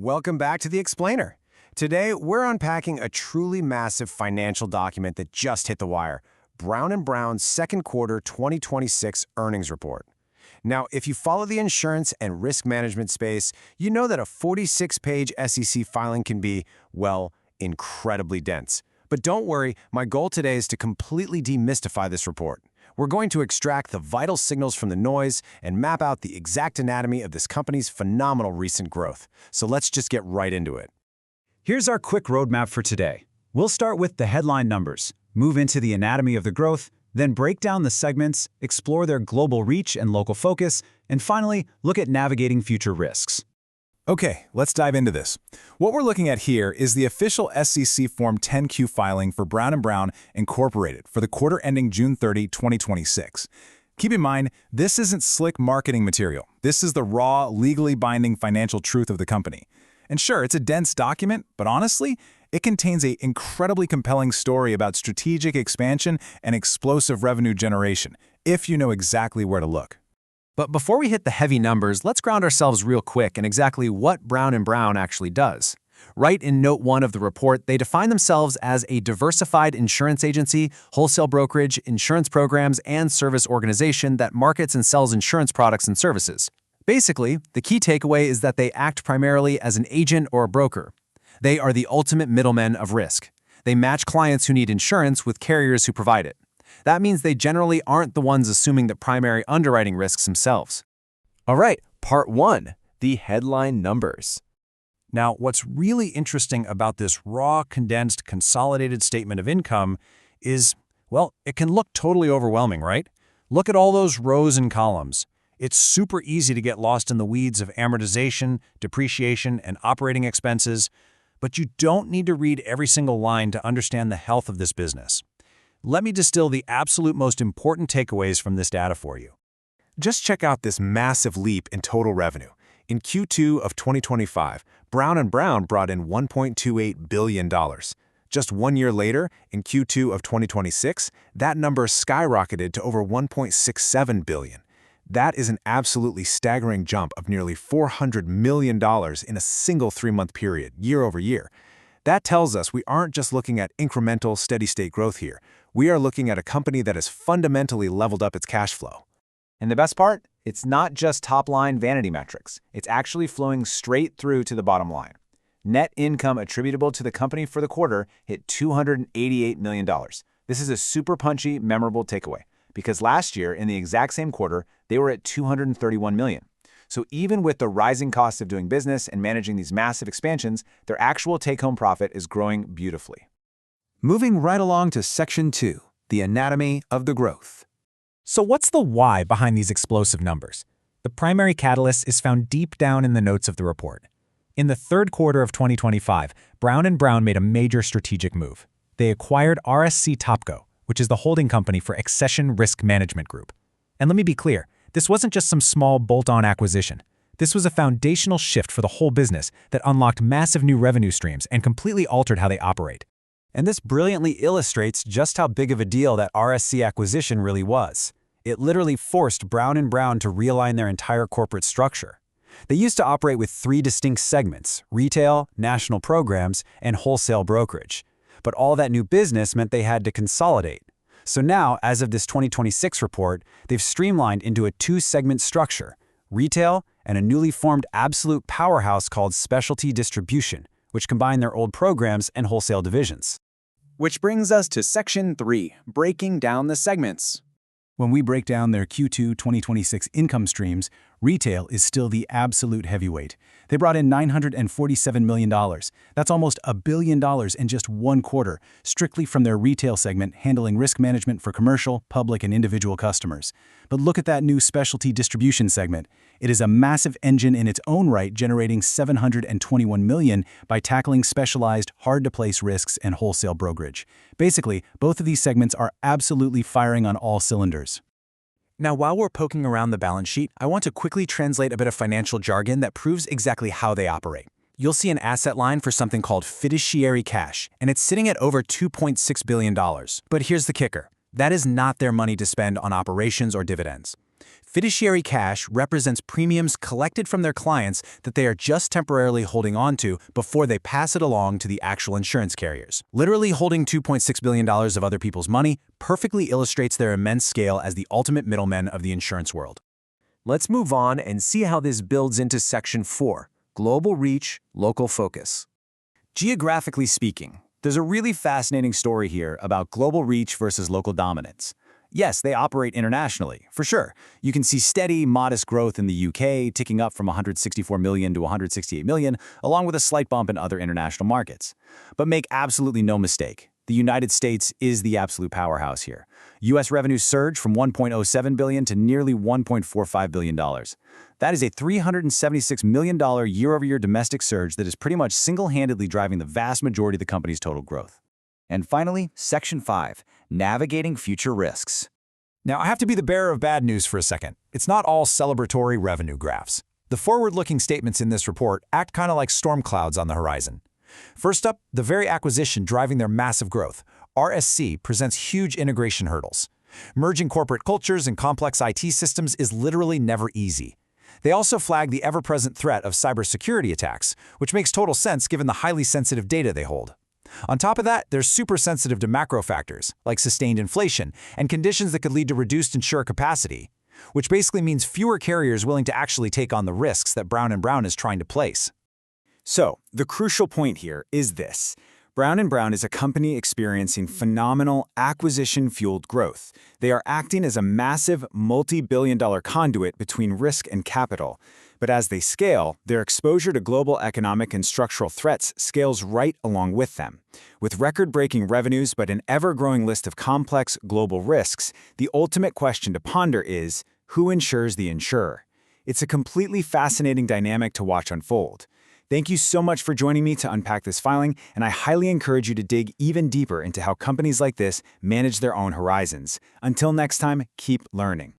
Welcome back to The Explainer. Today, we're unpacking a truly massive financial document that just hit the wire, Brown & Brown's second quarter 2026 earnings report. Now, if you follow the insurance and risk management space, you know that a 46-page SEC filing can be, well, incredibly dense. But don't worry, my goal today is to completely demystify this report. We're going to extract the vital signals from the noise and map out the exact anatomy of this company's phenomenal recent growth. So let's just get right into it. Here's our quick roadmap for today. We'll start with the headline numbers, move into the anatomy of the growth, then break down the segments, explore their global reach and local focus, and finally, look at navigating future risks. Okay, let's dive into this. What we're looking at here is the official SEC Form 10-Q filing for Brown & Brown Incorporated for the quarter ending June 30, 2026. Keep in mind, this isn't slick marketing material. This is the raw, legally binding financial truth of the company. And sure, it's a dense document, but honestly, it contains an incredibly compelling story about strategic expansion and explosive revenue generation, if you know exactly where to look. But before we hit the heavy numbers, let's ground ourselves real quick in exactly what Brown & Brown actually does. Right in Note 1 of the report, they define themselves as a diversified insurance agency, wholesale brokerage, insurance programs, and service organization that markets and sells insurance products and services. Basically, the key takeaway is that they act primarily as an agent or a broker. They are the ultimate middlemen of risk. They match clients who need insurance with carriers who provide it. That means they generally aren't the ones assuming the primary underwriting risks themselves. All right, part 1, the headline numbers. Now, what's really interesting about this raw, condensed, consolidated statement of income is, well, it can look totally overwhelming, right? Look at all those rows and columns. It's super easy to get lost in the weeds of amortization, depreciation, and operating expenses, but you don't need to read every single line to understand the health of this business. Let me distill the absolute most important takeaways from this data for you. Just check out this massive leap in total revenue. In Q2 of 2025, Brown & Brown brought in $1.28 billion. Just 1 year later, in Q2 of 2026, that number skyrocketed to over $1.67 billion. That is an absolutely staggering jump of nearly $400 million in a single 3-month period, year over year. That tells us we aren't just looking at incremental, steady-state growth here. We are looking at a company that has fundamentally leveled up its cash flow. And the best part? It's not just top-line vanity metrics. It's actually flowing straight through to the bottom line. Net income attributable to the company for the quarter hit $288 million. This is a super punchy, memorable takeaway, because last year, in the exact same quarter, they were at $231 million. So even with the rising cost of doing business and managing these massive expansions, their actual take-home profit is growing beautifully. Moving right along to Section 2, the anatomy of the growth. So what's the why behind these explosive numbers? The primary catalyst is found deep down in the notes of the report. In the third quarter of 2025, Brown & Brown made a major strategic move. They acquired RSC Topco, which is the holding company for Accession Risk Management Group. And let me be clear, this wasn't just some small bolt-on acquisition. This was a foundational shift for the whole business that unlocked massive new revenue streams and completely altered how they operate. And this brilliantly illustrates just how big of a deal that RSC acquisition really was. It literally forced Brown & Brown to realign their entire corporate structure. They used to operate with 3 distinct segments: retail, national programs, and wholesale brokerage. But all that new business meant they had to consolidate. So now, as of this 2026 report, they've streamlined into a 2-segment structure: retail and a newly formed absolute powerhouse called Specialty Distribution, which combine their old programs and wholesale divisions. Which brings us to Section 3, breaking down the segments. When we break down their Q2 2026 income streams, retail is still the absolute heavyweight. They brought in $947 million. That's almost $1 billion in just 1 quarter, strictly from their retail segment handling risk management for commercial, public, and individual customers. But look at that new specialty distribution segment. It is a massive engine in its own right, generating $721 million by tackling specialized, hard-to-place risks and wholesale brokerage. Basically, both of these segments are absolutely firing on all cylinders. Now, while we're poking around the balance sheet, I want to quickly translate a bit of financial jargon that proves exactly how they operate. You'll see an asset line for something called fiduciary cash, and it's sitting at over $2.6 billion. But here's the kicker. That is not their money to spend on operations or dividends. Fiduciary cash represents premiums collected from their clients that they are just temporarily holding on to before they pass it along to the actual insurance carriers. Literally holding $2.6 billion of other people's money perfectly illustrates their immense scale as the ultimate middlemen of the insurance world. Let's move on and see how this builds into Section 4, Global Reach, Local Focus. Geographically speaking, there's a really fascinating story here about global reach versus local dominance. Yes, they operate internationally, for sure. You can see steady, modest growth in the UK, ticking up from 164 million to 168 million, along with a slight bump in other international markets. But make absolutely no mistake, the United States is the absolute powerhouse here. U.S. revenues surged from $1.07 billion to nearly $1.45 billion. That is a $376 million year-over-year domestic surge that is pretty much single-handedly driving the vast majority of the company's total growth. And finally, Section 5, Navigating Future Risks. Now, I have to be the bearer of bad news for a second. It's not all celebratory revenue graphs. The forward-looking statements in this report act kind of like storm clouds on the horizon. First up, the very acquisition driving their massive growth, RSC, presents huge integration hurdles. Merging corporate cultures and complex IT systems is literally never easy. They also flag the ever-present threat of cybersecurity attacks, which makes total sense given the highly sensitive data they hold. On top of that, they're super sensitive to macro factors, like sustained inflation, and conditions that could lead to reduced insurer capacity, which basically means fewer carriers willing to actually take on the risks that Brown & Brown is trying to place. So, the crucial point here is this. Brown & Brown is a company experiencing phenomenal acquisition-fueled growth. They are acting as a massive, multi-billion-dollar conduit between risk and capital. But as they scale, their exposure to global economic and structural threats scales right along with them. With record-breaking revenues but an ever-growing list of complex global risks, the ultimate question to ponder is, who insures the insurer? It's a completely fascinating dynamic to watch unfold. Thank you so much for joining me to unpack this filing, and I highly encourage you to dig even deeper into how companies like this manage their own horizons. Until next time, keep learning.